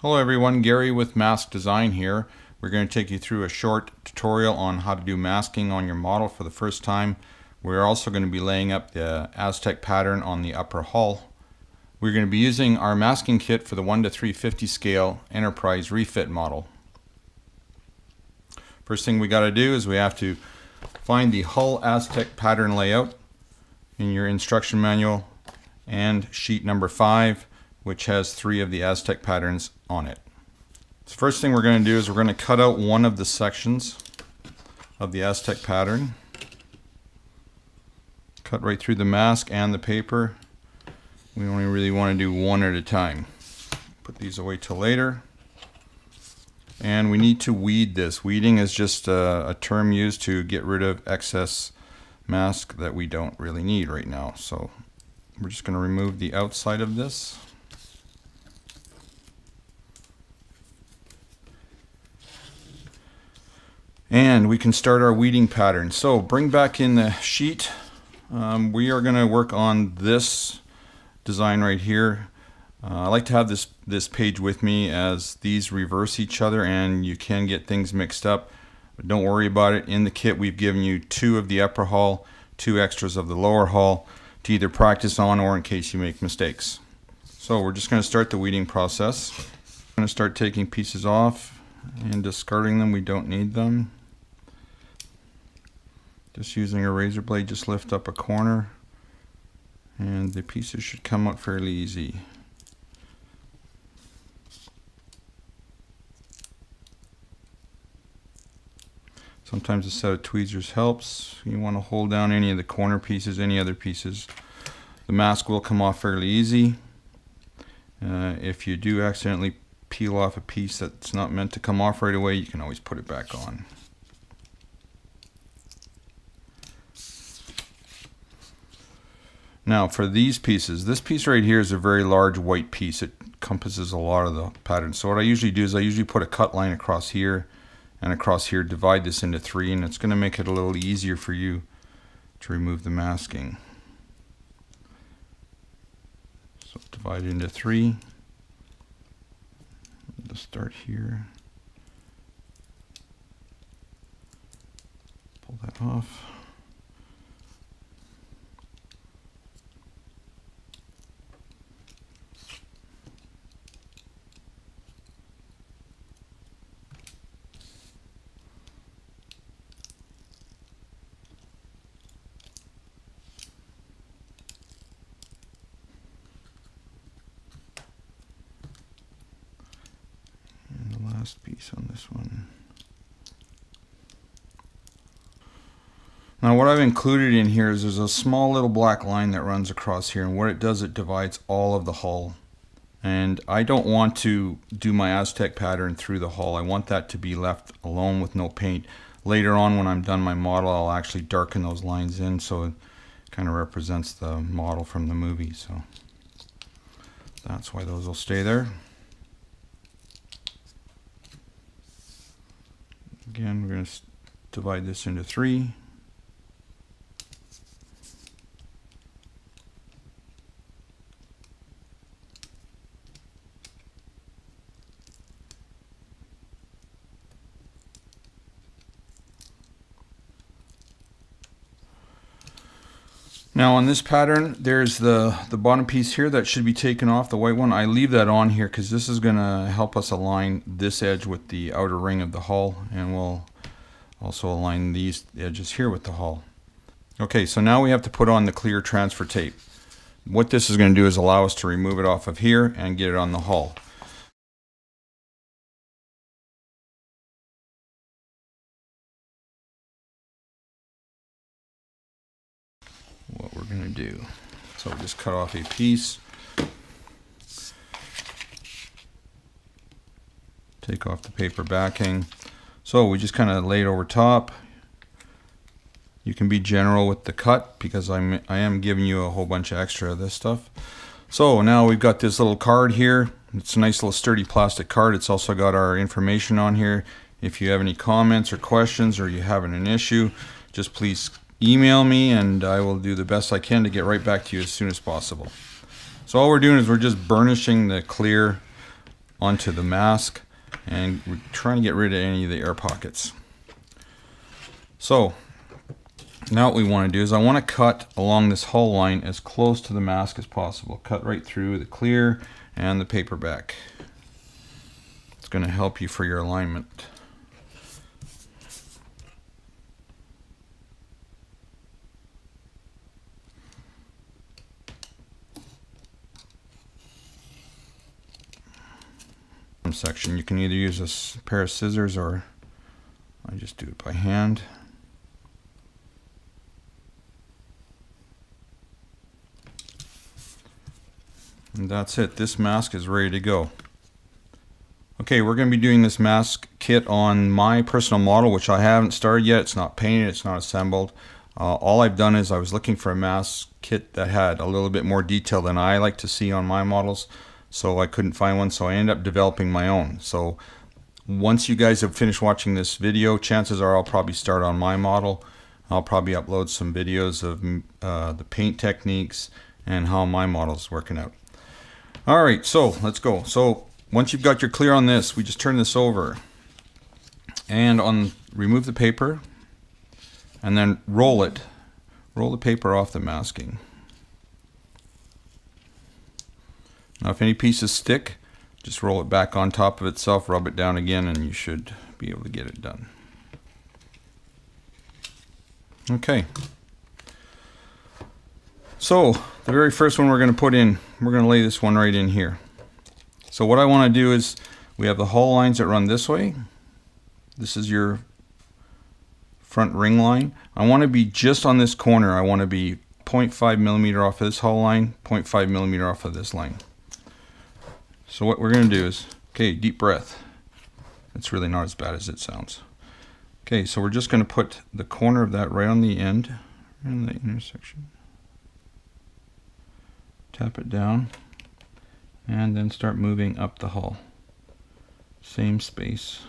Hello everyone, Gary with Mask Design here. We're going to take you through a short tutorial on how to do masking on your model for the first time. We're also going to be laying up the Aztec pattern on the upper hull. We're going to be using our masking kit for the 1:350 scale Enterprise refit model. First thing we got to do is we have to find the hull Aztec pattern layout in your instruction manual and sheet number 5, which has 3 of the Aztec patterns on it. So first thing we're going to do is we're going to cut out one of the sections of the Aztec pattern. Cut right through the mask and the paper. We only really want to do one at a time. Put these away till later. And we need to weed this. Weeding is just a term used to get rid of excess mask that we don't really need right now. So we're just going to remove the outside of this. And we can start our weeding pattern. So bring back in the sheet. We are going to work on this design right here. I like to have this page with me as these reverse each other and you can get things mixed up. But don't worry about it. In the kit we've given you 2 of the upper hull, 2 extras of the lower hull to either practice on or in case you make mistakes. So we're just going to start the weeding process. I'm going to start taking pieces off and discarding them. We don't need them. Just using a razor blade, just lift up a corner and the pieces should come out fairly easy. Sometimes a set of tweezers helps. You want to hold down any of the corner pieces, any other pieces. The mask will come off fairly easy. If you do accidentally peel off a piece that's not meant to come off right away, you can always put it back on. Now for these pieces, this piece right here is a very large white piece. It encompasses a lot of the pattern. So what I usually do is I usually put a cut line across here and across here, divide this into 3, and it's going to make it a little easier for you to remove the masking. So divide it into 3. Just start here. Pull that off. Piece on this one. Now what I've included in here is there's a small little black line that runs across here, and what it does, it divides all of the hull. And I don't want to do my Aztec pattern through the hull. I want that to be left alone with no paint. Later on when I'm done my model, I'll actually darken those lines in so it kind of represents the model from the movie. So that's why those will stay there. Again, we're going to divide this into 3. Now on this pattern, there's the bottom piece here that should be taken off, the white one. I leave that on here because this is going to help us align this edge with the outer ring of the hull, and we'll also align these edges here with the hull. Okay, so now we have to put on the clear transfer tape. What this is going to do is allow us to remove it off of here and get it on the hull. What we're going to do. So we'll just cut off a piece. Take off the paper backing. So we just kind of lay it over top. You can be general with the cut because I am giving you a whole bunch of extra of this stuff. So now we've got this little card here. It's a nice little sturdy plastic card. It's also got our information on here. If you have any comments or questions or you're having an issue, just please email me and I will do the best I can to get right back to you as soon as possible. So all we're doing is we're just burnishing the clear onto the mask, and we're trying to get rid of any of the air pockets. So now what we want to do is I want to cut along this hull line as close to the mask as possible. Cut right through the clear and the paperback. It's going to help you for your alignment. Section, you can either use a pair of scissors, or I just do it by hand. And that's it. This mask is ready to go. Okay, we're going to be doing this mask kit on my personal model, which I haven't started yet. It's not painted, it's not assembled. All I've done is I was looking for a mask kit that had a little bit more detail than I like to see on my models. So I couldn't find one, so I ended up developing my own. So once you guys have finished watching this video, chances are I'll probably start on my model. I'll probably upload some videos of the paint techniques and how my model's working out. Alright, so let's go. So once you've got your clear on this, we just turn this over and remove the paper and then roll it. Roll the paper off the masking. Now if any pieces stick, just roll it back on top of itself, rub it down again, and you should be able to get it done. Okay. So the very first one we're going to put in, we're going to lay this one right in here. So what I want to do is, we have the hull lines that run this way. This is your front ring line. I want to be just on this corner. I want to be 0.5 millimeter off of this hull line, 0.5 millimeter off of this line. So what we're going to do is, okay, deep breath. It's really not as bad as it sounds. Okay, so we're just going to put the corner of that right on the end, in the intersection. Tap it down, and then start moving up the hull. Same space.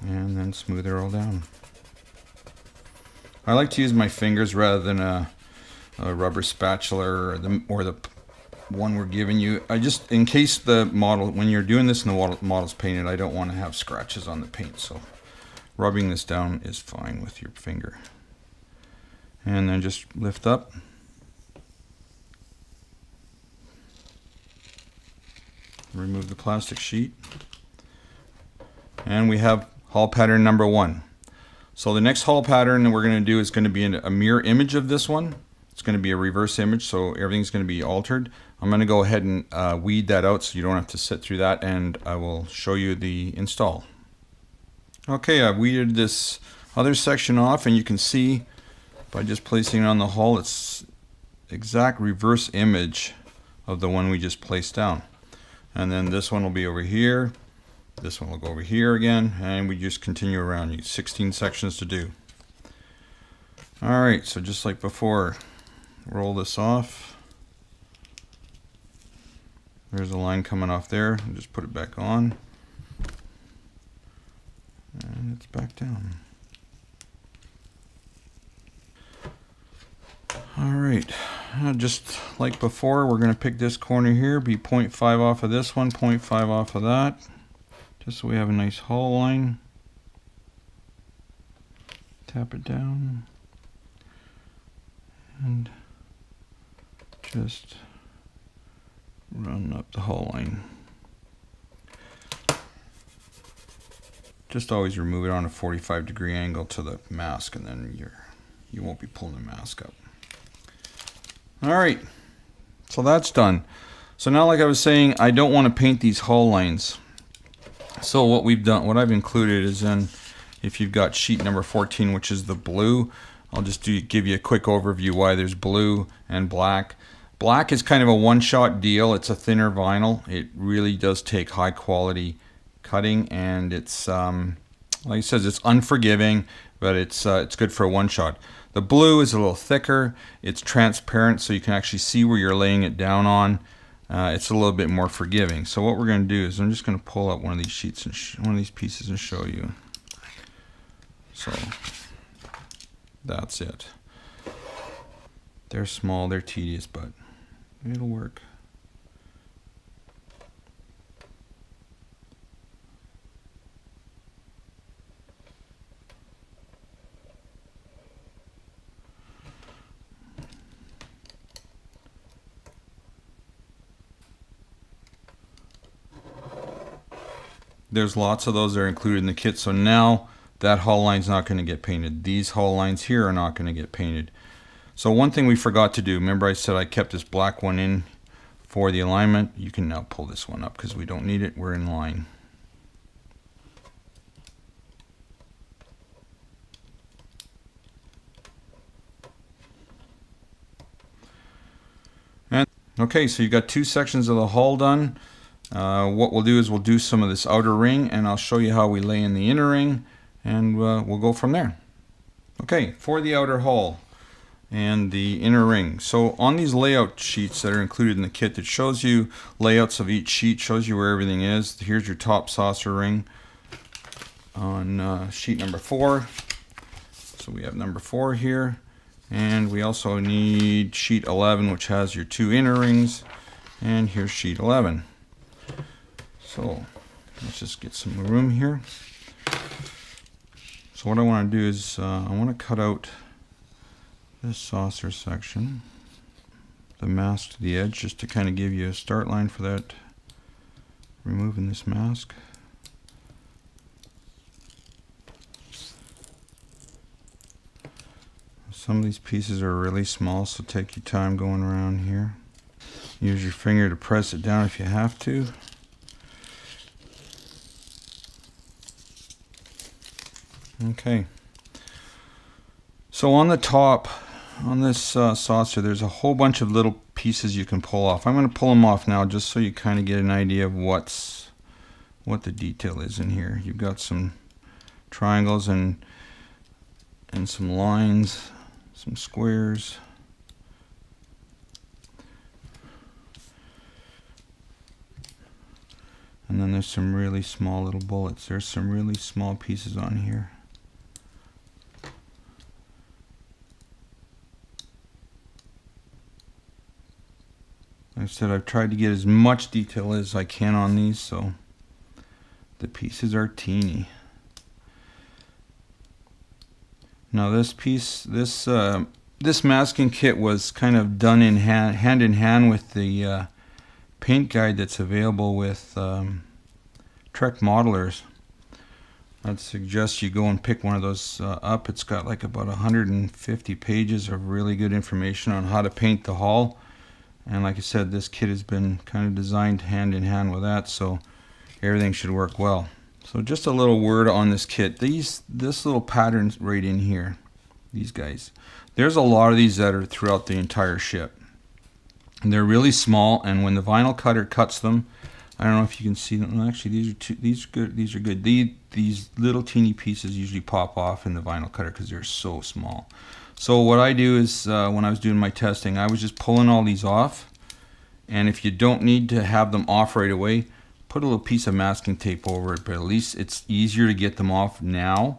And then smooth it all down. I like to use my fingers rather than a rubber spatula or the one we're giving you. I just, in case the model, when you're doing this and the model's painted, I don't want to have scratches on the paint, so rubbing this down is fine with your finger. And then just lift up. Remove the plastic sheet. And we have hull pattern number 1. So the next hull pattern that we're going to do is going to be a mirror image of this one. It's going to be a reverse image, so everything's going to be altered. I'm going to go ahead and weed that out so you don't have to sit through that, and I will show you the install. Okay, I've weeded this other section off, and you can see by just placing it on the hull, it's exact reverse image of the one we just placed down. And then this one will be over here, this one will go over here again, and we just continue around. You 16 sections to do. Alright, so just like before, roll this off. There's a line coming off there. Just put it back on. And it's back down. Alright, just like before, we're going to pick this corner here, be 0.5 off of this one, 0.5 off of that, just so we have a nice hull line. Tap it down. And just run up the hull line. Just always remove it on a 45-degree angle to the mask, and then you won't be pulling the mask up. Alright, so that's done. So now, like I was saying, I don't want to paint these hull lines. So what we've done, what I've included is if you've got sheet number 14, which is the blue, I'll just give you a quick overview why there's blue and black. Black is kind of a one-shot deal. It's a thinner vinyl. It really does take high quality cutting, and it's like it says, it's unforgiving, but it's good for a one-shot. The blue is a little thicker. It's transparent, so you can actually see where you're laying it down on. It's a little bit more forgiving. So what we're going to do is I'm just going to pull up one of these sheets and one of these pieces and show you. So that's it. They're small, they're tedious, but it'll work. There's lots of those that are included in the kit, so now that hull line's not going to get painted. These hull lines here are not going to get painted. So one thing we forgot to do, remember I said I kept this black one in for the alignment. You can now pull this one up because we don't need it, we're in line. And okay, so you got two sections of the hull done. What we'll do is we'll do some of this outer ring, and I'll show you how we lay in the inner ring, and we'll go from there. Okay, for the outer hull and the inner ring. So on these layout sheets that are included in the kit, it shows you layouts of each sheet, shows you where everything is. Here's your top saucer ring on sheet number 4. So we have number 4 here, and we also need sheet 11, which has your 2 inner rings, and here's sheet 11. So let's just get some room here. So what I want to do is I want to cut out this saucer section, the mask to the edge, just to kind of give you a start line for that, removing this mask. Some of these pieces are really small, so take your time going around here. Use your finger to press it down if you have to. Okay, so on the top, on this saucer, there's a whole bunch of little pieces you can pull off. I'm going to pull them off now just so you kind of get an idea of what the detail is in here. You've got some triangles and some lines, some squares. And then there's some really small little bullets. There's some really small pieces on here. Like I said, I've tried to get as much detail as I can on these, so the pieces are teeny. Now this piece, this masking kit was kind of done in hand in hand with the paint guide that's available with Trek Modelers. I'd suggest you go and pick one of those up. It's got like about 150 pages of really good information on how to paint the hull. And like I said, this kit has been kind of designed hand in hand with that, so everything should work well. So just a little word on this kit. This little pattern right in here, these guys. There's a lot of these that are throughout the entire ship. And they're really small, and when the vinyl cutter cuts them, I don't know if you can see them. Actually, these are good. These little teeny pieces usually pop off in the vinyl cutter because they're so small. So what I do is, when I was doing my testing, I was just pulling all these off. And if you don't need to have them off right away, put a little piece of masking tape over it. But at least it's easier to get them off now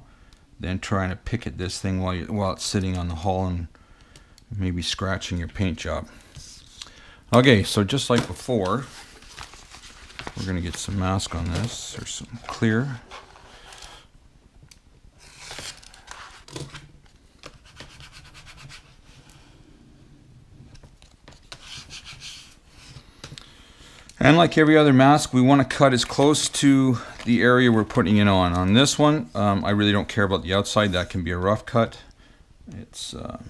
than trying to pick at this thing while it's sitting on the hull and maybe scratching your paint job. Okay, so just like before, we're going to get some mask on this, or some clear. And like every other mask, we want to cut as close to the area we're putting it on. On this one, I really don't care about the outside. That can be a rough cut. It's that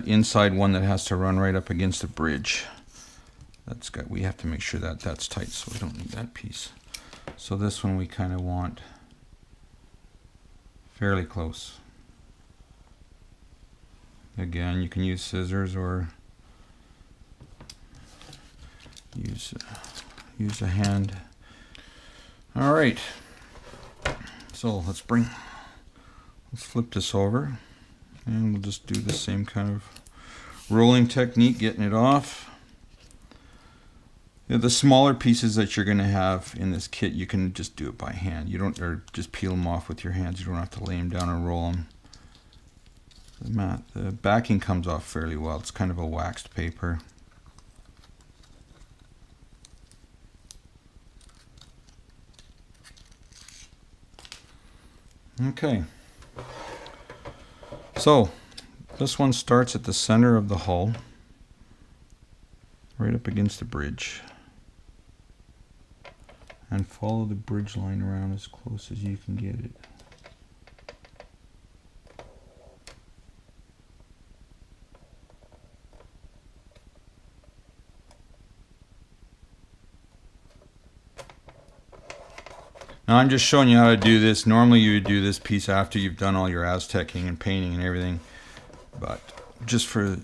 inside one that has to run right up against the bridge. We have to make sure that that's tight, so we don't need that piece. So this one we kind of want fairly close. Again, you can use scissors or use a hand. All right, so let's flip this over, and we'll just do the same kind of rolling technique, getting it off. The smaller pieces that you're going to have in this kit, you can just do it by hand. Or just peel them off with your hands. You don't have to lay them down and roll them. The backing comes off fairly well. It's kind of a waxed paper. Okay. So this one starts at the center of the hull, right up against the bridge. And follow the bridge line around as close as you can get it. Now I'm just showing you how to do this. Normally you would do this piece after you've done all your Aztecing and painting and everything, but just for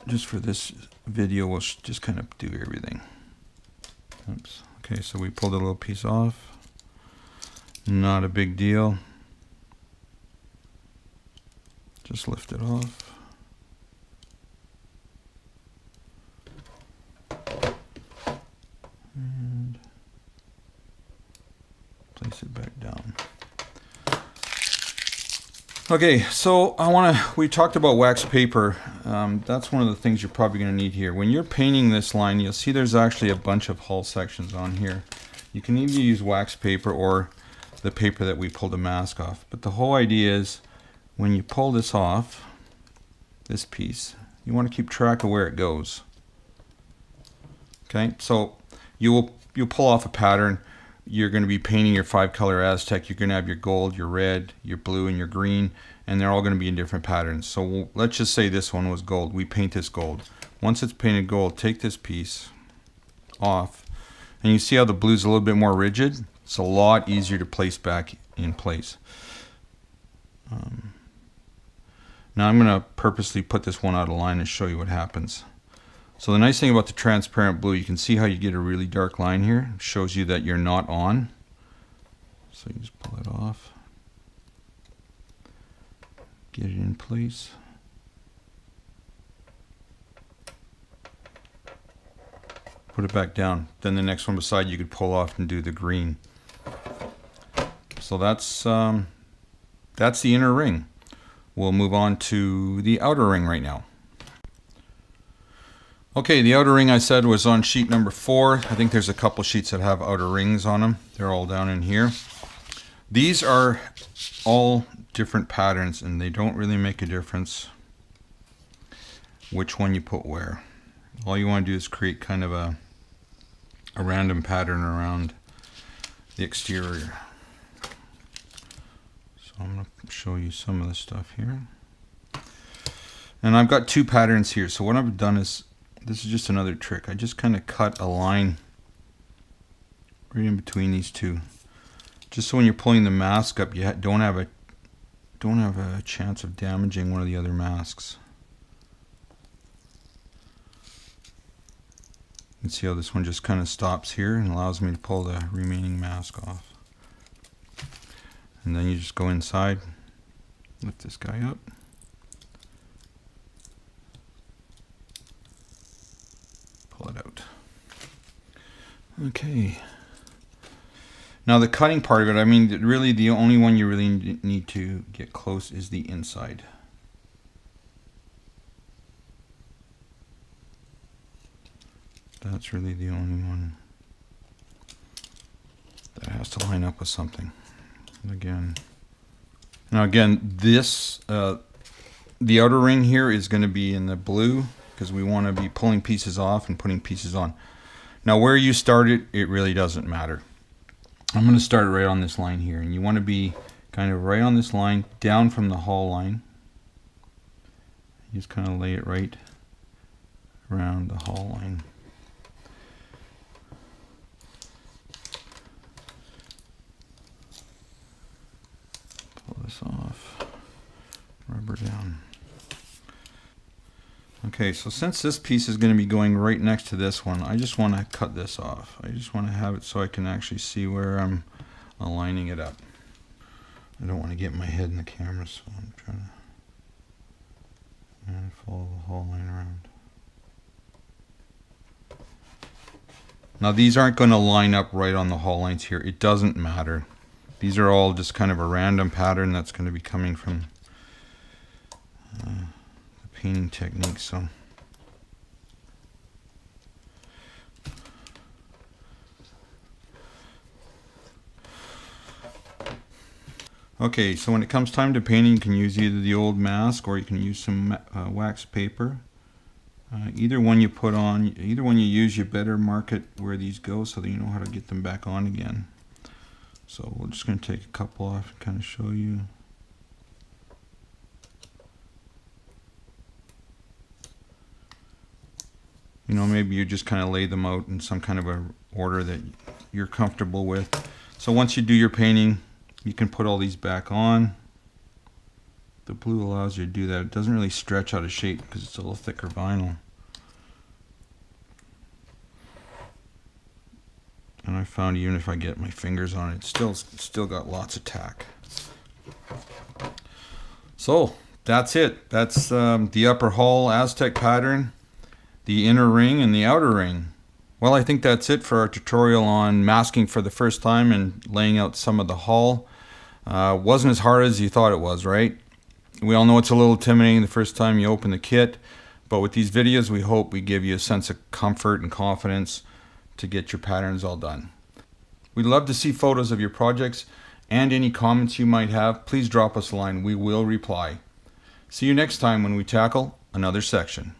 this video we'll just kind of do everything. Oops. Okay, so we pulled a little piece off. Not a big deal. Just lift it off. And place it back down. Okay, so we talked about wax paper. That's one of the things you're probably going to need here. When you're painting this line, you'll see there's actually a bunch of hull sections on here. You can either use wax paper or the paper that we pulled a mask off. But the whole idea is when you pull this off, this piece, you want to keep track of where it goes. Okay, so you'll pull off a pattern. You're going to be painting your 5-color Aztec. You're going to have your gold, your red, your blue, and your green, and they're all going to be in different patterns. So let's just say this one was gold. We paint this gold. Once it's painted gold, take this piece off, and you see how the blue's a little bit more rigid? It's a lot easier to place back in place. Now I'm going to purposely put this one out of line and show you what happens. So the nice thing about the transparent blue, you can see how you get a really dark line here. It shows you that you're not on. So you just pull it off. Get it in place. Put it back down. Then the next one beside you could pull off and do the green. So that's the inner ring. We'll move on to the outer ring right now. Okay, the outer ring I said was on sheet number 4. I think there's a couple sheets that have outer rings on them. They're all down in here. These are all different patterns and they don't really make a difference which one you put where. All you want to do is create kind of a random pattern around the exterior. So I'm going to show you some of the stuff here. And I've got 2 patterns here. So what I've done is, this is just another trick. I just kind of cut a line right in between these 2, just so when you're pulling the mask up, you don't have a chance of damaging one of the other masks. You can see how this one just kind of stops here and allows me to pull the remaining mask off. And then you just go inside, lift this guy up. Pull it out. Okay. Now the cutting part of it, I mean, really the only one you really need to get close is the inside. That's really the only one that has to line up with something. And again, this, the outer ring here is going to be in the blue, because we want to be pulling pieces off and putting pieces on. Now where you start it, it really doesn't matter. I'm going to start right on this line here, and you want to be kind of right on this line, down from the hull line. You just kind of lay it right around the hull line. Pull this off, rubber down. Okay, so since this piece is going to be going right next to this one, I just want to cut this off. I just want to have it so I can actually see where I'm aligning it up. I don't want to get my head in the camera, so I'm trying to follow the whole line around. Now these aren't going to line up right on the hull lines here. It doesn't matter. These are all just kind of a random pattern that's going to be coming from the painting technique. So okay, so when it comes time to painting, you can use either the old mask or you can use some wax paper. Either one you put on, either one you use, you better mark it where these go so that you know how to get them back on again. So we're just going to take a couple off and kind of show you. You know, maybe you just kind of lay them out in some kind of a order that you're comfortable with. So once you do your painting, you can put all these back on. The blue allows you to do that. It doesn't really stretch out of shape because it's a little thicker vinyl. And I found even if I get my fingers on it, it's still got lots of tack. So that's it. That's the upper hull Aztec pattern, the inner ring and the outer ring. Well, I think that's it for our tutorial on masking for the first time and laying out some of the hull. Wasn't as hard as you thought it was, right? We all know it's a little intimidating the first time you open the kit, but with these videos we hope we give you a sense of comfort and confidence to get your patterns all done. We'd love to see photos of your projects and any comments you might have. Please drop us a line. We will reply. See you next time when we tackle another section.